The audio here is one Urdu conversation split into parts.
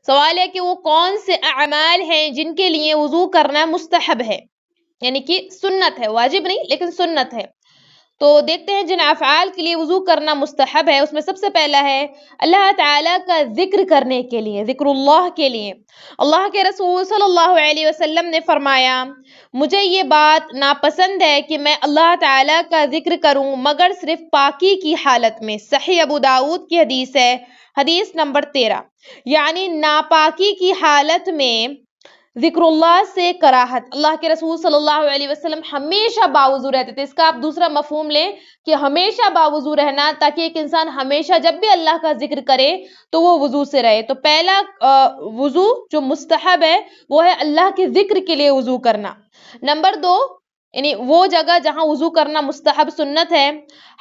سوال ہے کہ وہ کون سے اعمال ہیں جن کے لیے وضو کرنا مستحب ہے، یعنی کہ سنت ہے، واجب نہیں لیکن سنت ہے۔ تو دیکھتے ہیں جن افعال کے لیے وضو کرنا مستحب ہے، اس میں سب سے پہلا ہے اللہ تعالیٰ کا ذکر کرنے کے لیے، ذکر اللہ کے لیے۔ اللہ کے رسول صلی اللہ علیہ وسلم نے فرمایا، مجھے یہ بات ناپسند ہے کہ میں اللہ تعالیٰ کا ذکر کروں مگر صرف پاکی کی حالت میں۔ صحیح ابو داؤد کی حدیث ہے، حدیث نمبر 13۔ یعنی ناپاکی کی حالت میں ذکر اللہ سے کراہت۔ اللہ کے رسول صلی اللہ علیہ وسلم ہمیشہ باوضو رہتے تھے۔ اس کا آپ دوسرا مفہوم لیں کہ ہمیشہ باوضو رہنا، تاکہ ایک انسان ہمیشہ جب بھی اللہ کا ذکر کرے تو وہ وضو سے رہے۔ تو پہلا وضو جو مستحب ہے وہ ہے اللہ کے ذکر کے لیے وضو کرنا۔ نمبر 2، یعنی وہ جگہ جہاں وضو کرنا مستحب سنت ہے،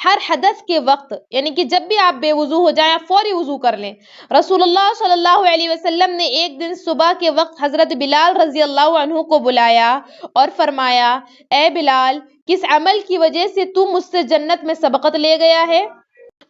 ہر حدث کے وقت، یعنی کہ جب بھی آپ بے وضو ہو جائیں فوری وضو کر لیں۔ رسول اللہ صلی اللہ علیہ وسلم نے ایک دن صبح کے وقت حضرت بلال رضی اللہ عنہ کو بلایا اور فرمایا، اے بلال، کس عمل کی وجہ سے تو مجھ سے جنت میں سبقت لے گیا ہے؟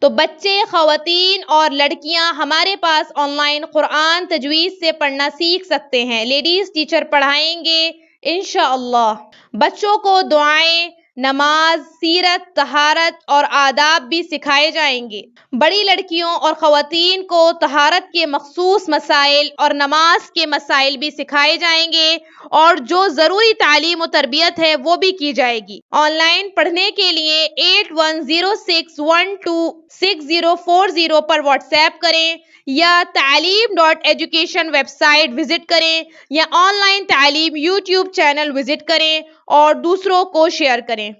تو بچے، خواتین اور لڑکیاں ہمارے پاس آن لائن قرآن تجوید سے پڑھنا سیکھ سکتے ہیں۔ لیڈیز ٹیچر پڑھائیں گے انشاءاللہ۔ بچوں کو دعائیں، نماز، سیرت، طہارت اور آداب بھی سکھائے جائیں گے۔ بڑی لڑکیوں اور خواتین کو طہارت کے مخصوص مسائل اور نماز کے مسائل بھی سکھائے جائیں گے، اور جو ضروری تعلیم و تربیت ہے وہ بھی کی جائے گی۔ آن لائن پڑھنے کے لیے 8106126040 پر واٹس ایپ کریں، یا تعلیم.education ویب سائٹ وزٹ کریں، یا آن لائن تعلیم یوٹیوب چینل وزٹ کریں اور دوسروں کو شیئر کریں۔